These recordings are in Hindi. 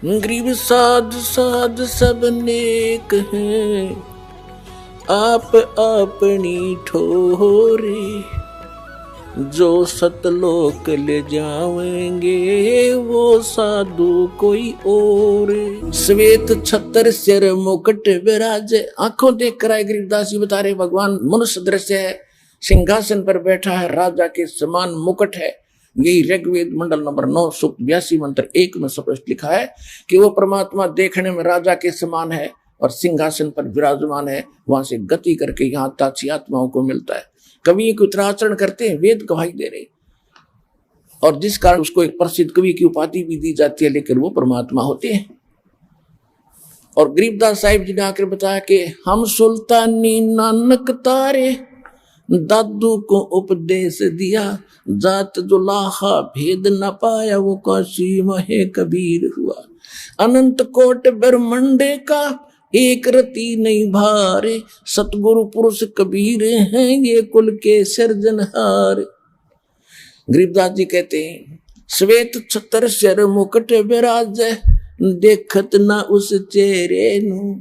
गरीब साध साध सब नेक हैं, आप अपनी ठोरे, जो सतलोक ले जावेंगे वो साधु कोई और। श्वेत छत्र सिर मुकुट विराजे, आंखों देख कर आए गरीबदास जी बता रहे भगवान मनुष्य दृश्य है, सिंहासन पर बैठा है, राजा के समान मुकुट है। यही ऋग्वेद मंडल नंबर 9 सूक्त 82 मंत्र 1 में स्पष्ट लिखा है कि वो परमात्मा देखने में राजा के समान है और सिंहासन पर विराजमान है। वहां से गति करके यहाँ ताची आत्माओं को मिलता है। कवि को उत्तराचरण करते हैं, वेद गवाही दे रहे, और जिस कारण उसको एक प्रसिद्ध कवि की उपाधि भी दी जाती है, लेकिन वो परमात्मा होते हैं। और गरीबदास साहिब जी ने आकर बताया कि हम सुल्तानी नानक तारे, दादू को उपदेश दिया, जात जुलाहा भेद न पाया, वो काशी महे कबीर हुआ। अनंत कोट ब्रह्मंडे का एक रति नहीं भारे, सतगुरु पुरुष कबीर हैं ये कुल के सिरजनहार। गरीबदास जी कहते हैं, श्वेत छत्र सिर मुकुट विराज, देखत ना उस चेहरे नु,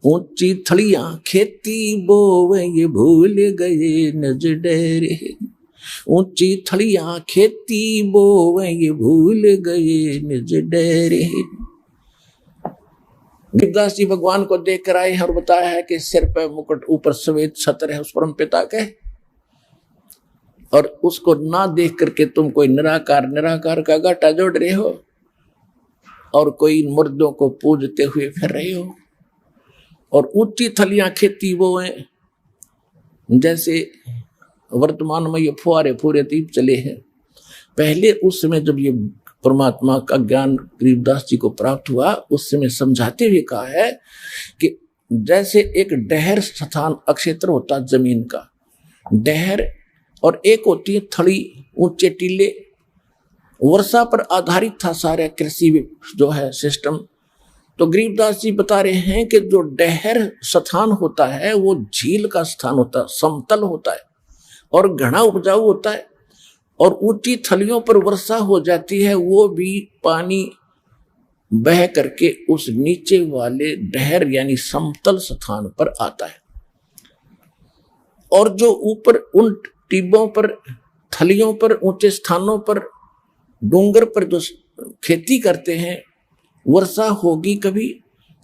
ऊंची थड़ियां खेती बोवे ये भूल गए नज डेरे, ऊंची थड़ियां खेती बोवे ये भूल गए निज डेरे। गरीबदास जी भगवान को देख कर आए हैं और बताया है कि सिर पर मुकुट, ऊपर श्वेत छत्र है उस परम पिता के, और उसको ना देख करके तुम कोई निराकार का घाटा जोड़ रहे हो और कोई मुर्दों को पूजते हुए फिर रहे हो। और ऊंची थलियां खेती वो हैं, जैसे वर्तमान में ये फुहारे फूरे दीप चले हैं। पहले उस समय जब ये परमात्मा का ज्ञान गरीबदास जी को प्राप्त हुआ, उस समय समझाते हुए कहा है कि जैसे एक डहर स्थान अक्षेत्र होता जमीन का डहर, और एक होती है थड़ी ऊंचे टीले, वर्षा पर आधारित था सारा कृषि जो है सिस्टम। तो गरीबदास जी बता रहे हैं कि जो डहर स्थान होता है वो झील का स्थान होता है, समतल होता है और घना उपजाऊ होता है, और ऊंची थलियों पर वर्षा हो जाती है, वो भी पानी बह करके उस नीचे वाले डहर यानी समतल स्थान पर आता है। और जो ऊपर उन टिब्बों पर, थलियों पर, ऊंचे स्थानों पर, डूंगर पर जो खेती करते हैं, वर्षा होगी कभी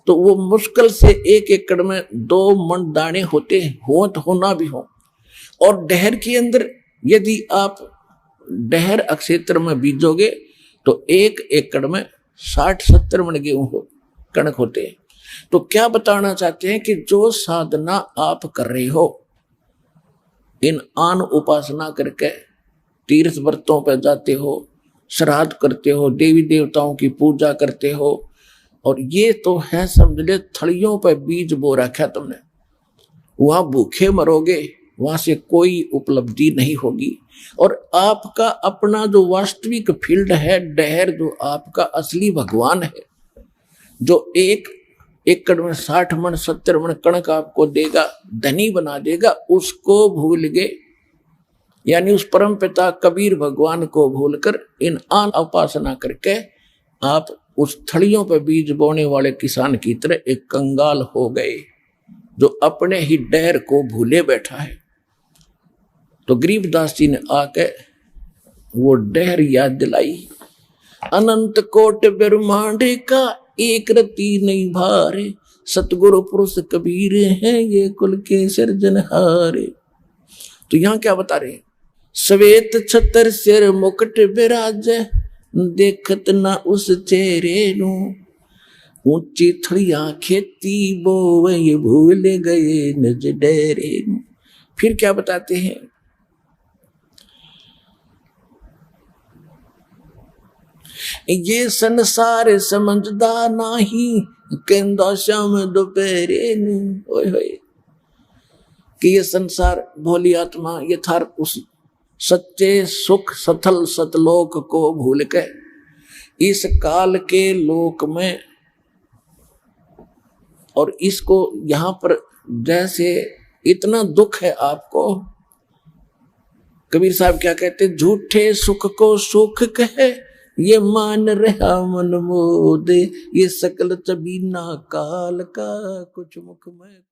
तो वो मुश्किल से 1 एकड़ में 2 मन दाने होते हो तो होना भी हो। और डहर के अंदर यदि आप डहर अक्षेत्र में बीजोगे तो 1 एकड़ में 60-70 मन गेहूं हो कणक होते हैं। तो क्या बताना चाहते हैं कि जो साधना आप कर रहे हो, इन आन उपासना करके तीर्थ व्रतों पर जाते हो, श्राद्ध करते हो, देवी देवताओं की पूजा करते हो, और ये तो है समझ ले थड़ियों पर बीज बो रखा तुमने, वहां भूखे मरोगे, वहां से कोई उपलब्धि नहीं होगी। और आपका अपना जो वास्तविक फील्ड है डहर, जो आपका असली भगवान है, जो 1 एकड़ में 60 मन 70 मन कणक आपको देगा, धनी बना देगा, उसको भूल गए, यानी उस परम पिता कबीर भगवान को भूलकर इन आन उपासना करके आप उस थड़ियों पर बीज बोने वाले किसान की तरह एक कंगाल हो गए जो अपने ही डहर को भूले बैठा है। तो गरीबदास जी ने आके वो डहर याद दिलाई, अनंत कोट ब्रह्मांड का एक रति नहीं भारे, सतगुरु पुरुष कबीर हैं ये कुल के सिरजनहारे। तो यहाँ क्या बता रहे हैं, श्वेत छत्र सिर मुकुट विराज, देखत ना उस चेहरे नु, ऊंची थड़ियां खेती बोवे ये भूल गए निज डेरे नु। फिर क्या बताते हैं, ये संसार समझदा नाही, कहंदा शाम दोपहरे नु। ओए होए, कि ये संसार भोली आत्मा यथार्थ उस सच्चे सुख सथल सतलोक को भूल के इस काल के लोक में, और इसको यहाँ पर जैसे इतना दुख है आपको, कबीर साहब क्या कहते, झूठे सुख को सुख कहे, ये मान रहा मन मोदे, ये सकल चबीना काल का, कुछ मुख में